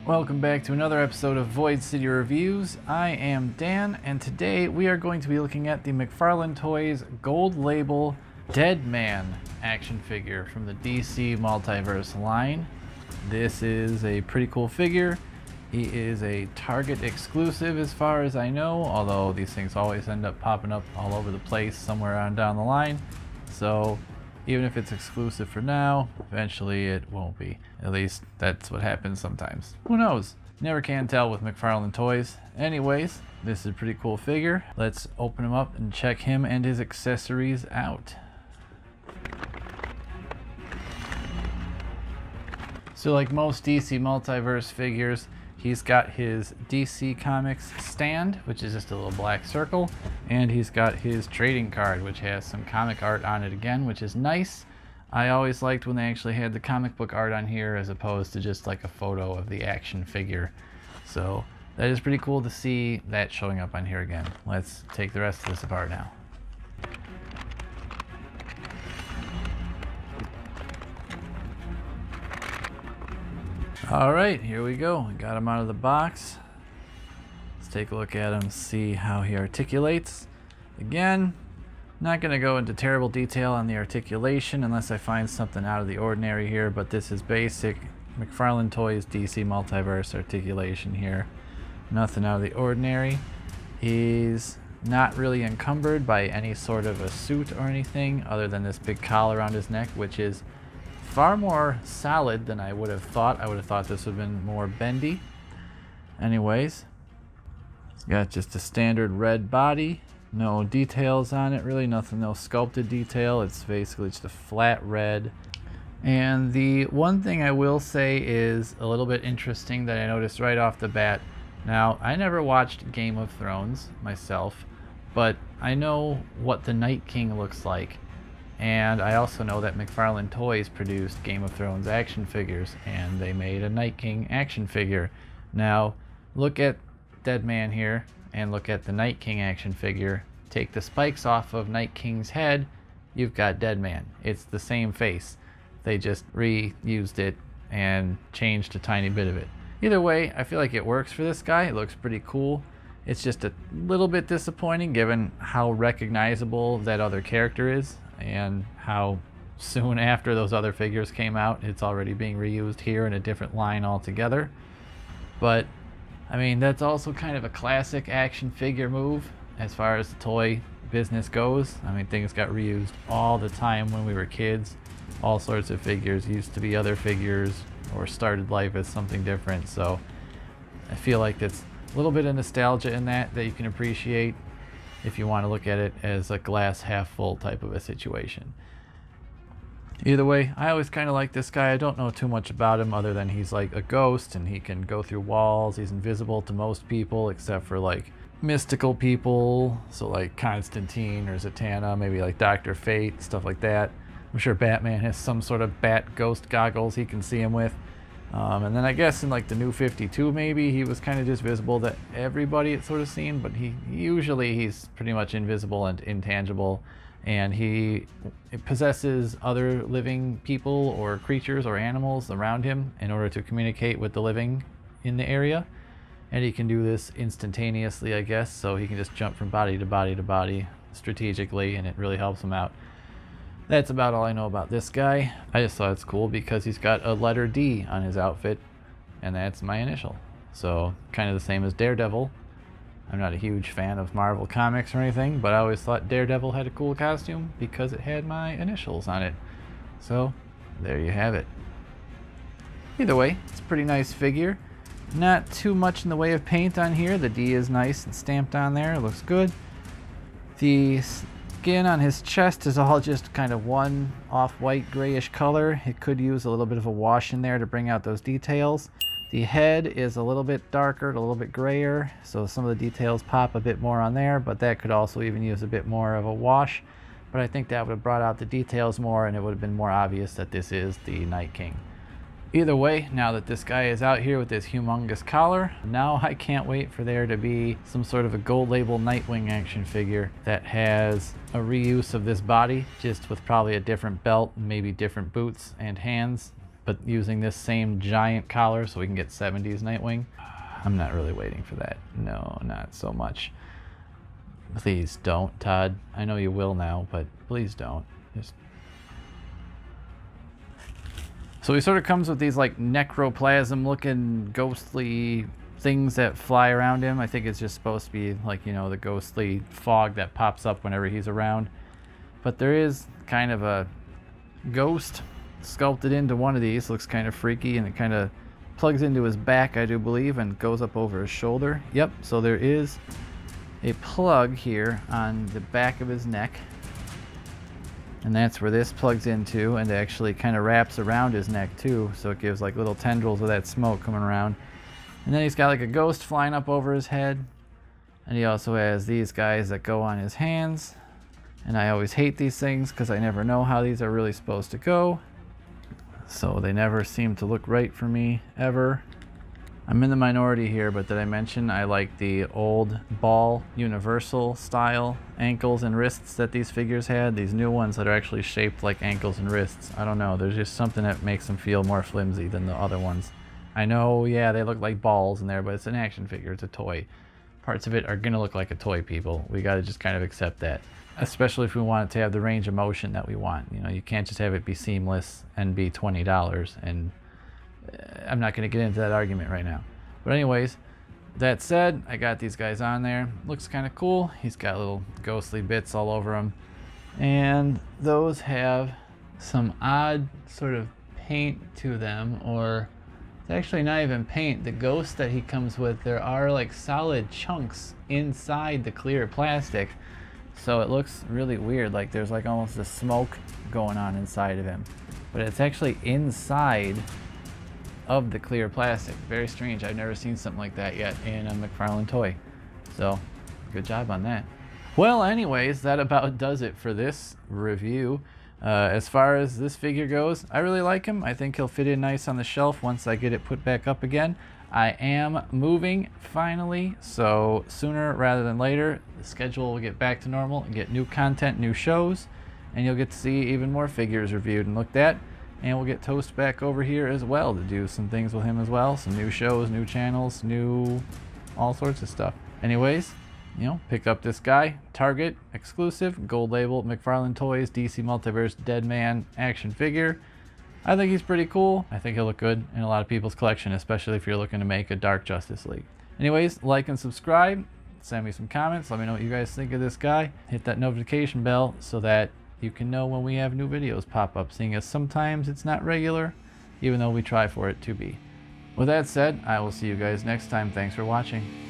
Welcome back to another episode of Void City Reviews. I am Dan, and today we are going to be looking at the McFarlane Toys Gold Label Deadman action figure from the DC Multiverse line. This is a pretty cool figure. He is a Target exclusive as far as I know, although these things always end up popping up all over the place somewhere on down the line. So even if it's exclusive for now, eventually it won't be. At least that's what happens sometimes. Who knows? Never can tell with McFarlane Toys. Anyways, this is a pretty cool figure. Let's open him up and check him and his accessories out. So like most DC Multiverse figures, he's got his DC Comics stand, which is just a little black circle, and he's got his trading card, which has some comic art on it again, which is nice. I always liked when they actually had the comic book art on here as opposed to just like a photo of the action figure. So that is pretty cool to see that showing up on here again. Let's take the rest of this apart now. Alright, here we go. We got him out of the box. Let's take a look at him, see how he articulates. Again, not going to go into terrible detail on the articulation unless I find something out of the ordinary here, but this is basic McFarlane Toys DC Multiverse articulation here. Nothing out of the ordinary. He's not really encumbered by any sort of a suit or anything other than this big collar around his neck, which is far more solid than I would have thought. I would have thought this would have been more bendy. Anyways, it's got just a standard red body. No details on it really, nothing, no sculpted detail. It's basically just a flat red. And the one thing I will say is a little bit interesting that I noticed right off the bat. Now, I never watched Game of Thrones myself, but I know what the Night King looks like. And I also know that McFarlane Toys produced Game of Thrones action figures, and they made a Night King action figure. Now, look at Deadman here, and look at the Night King action figure. Take the spikes off of Night King's head, you've got Deadman. It's the same face. They just reused it and changed a tiny bit of it. Either way, I feel like it works for this guy. It looks pretty cool. It's just a little bit disappointing given how recognizable that other character is, and how soon after those other figures came out, it's already being reused here in a different line altogether. But I mean, that's also kind of a classic action figure move as far as the toy business goes. I mean, things got reused all the time when we were kids. All sorts of figures used to be other figures or started life as something different. So I feel like that's a little bit of nostalgia in that you can appreciate if you want to look at it as a glass half full type of a situation. Either way, I always kind of like this guy. I don't know too much about him other than he's like a ghost and he can go through walls. He's invisible to most people except for like mystical people, so like Constantine or Zatanna, maybe like Dr. Fate, stuff like that. I'm sure Batman has some sort of bat ghost goggles he can see him with. And then I guess in like the New 52 maybe he was kind of just visible to everybody it's sort of seen, but he's pretty much invisible and intangible, and he possesses other living people or creatures or animals around him in order to communicate with the living in the area. And he can do this instantaneously, I guess, so he can just jump from body to body to body strategically, and it really helps him out. That's about all I know about this guy. I just thought it's cool because he's got a letter D on his outfit, and that's my initial. So kind of the same as Daredevil. I'm not a huge fan of Marvel Comics or anything, but I always thought Daredevil had a cool costume because it had my initials on it. So there you have it. Either way, it's a pretty nice figure. Not too much in the way of paint on here. The D is nice and stamped on there. It looks good. The skin on his chest is all just kind of one off-white grayish color. It could use a little bit of a wash in there to bring out those details. The head is a little bit darker, a little bit grayer, so some of the details pop a bit more on there, but that could also even use a bit more of a wash. But I think that would have brought out the details more, and it would have been more obvious that this is the Night King. Either way, now that this guy is out here with this humongous collar, now I can't wait for there to be some sort of a gold label Nightwing action figure that has a reuse of this body, just with probably a different belt, maybe different boots and hands, but using this same giant collar so we can get 70s Nightwing. I'm not really waiting for that. No, not so much. Please don't, Todd. I know you will now, but please don't. Just... So he sort of comes with these like necroplasm looking ghostly things that fly around him. I think it's just supposed to be like, you know, the ghostly fog that pops up whenever he's around. But there is kind of a ghost sculpted into one of these. Looks kind of freaky, and it kind of plugs into his back, I do believe, and goes up over his shoulder. Yep, so there is a plug here on the back of his neck, and that's where this plugs into, and it actually kind of wraps around his neck too, so it gives like little tendrils of that smoke coming around. And then he's got like a ghost flying up over his head, and he also has these guys that go on his hands, and I always hate these things because I never know how these are really supposed to go, so they never seem to look right for me ever. I'm in the minority here, but did I mention I like the old ball universal style ankles and wrists that these figures had? These new ones that are actually shaped like ankles and wrists. I don't know, there's just something that makes them feel more flimsy than the other ones. I know, yeah, they look like balls in there, but it's an action figure, it's a toy. Parts of it are gonna look like a toy, people. We gotta just kind of accept that. Especially if we want it to have the range of motion that we want. You know, you can't just have it be seamless and be $20, and I'm not going to get into that argument right now. But anyways, that said, I got these guys on there. Looks kind of cool. He's got little ghostly bits all over him, and those have some odd sort of paint to them, or it's actually not even paint. The ghost that he comes with, there are like solid chunks inside the clear plastic. So it looks really weird, like there's like almost a smoke going on inside of him. But it's actually inside of the clear plastic. Very strange. I've never seen something like that yet in a McFarlane toy. So, good job on that. Well, anyways, that about does it for this review. As far as this figure goes, I really like him. I think he'll fit in nice on the shelf once I get it put back up again. I am moving finally, so sooner rather than later, the schedule will get back to normal and get new content, new shows, and you'll get to see even more figures reviewed and looked at. And we'll get Toast back over here as well to do some things with him as well. Some new shows, new channels, new all sorts of stuff. Anyways, you know, pick up this guy, Target exclusive, gold label, McFarlane Toys, DC Multiverse DEADMAN action figure. I think he's pretty cool. I think he'll look good in a lot of people's collection, especially if you're looking to make a Dark Justice League. Anyways, like and subscribe. Send me some comments. Let me know what you guys think of this guy. Hit that notification bell so that you can know when we have new videos pop up, seeing as sometimes it's not regular, even though we try for it to be. With that said, I will see you guys next time. Thanks for watching.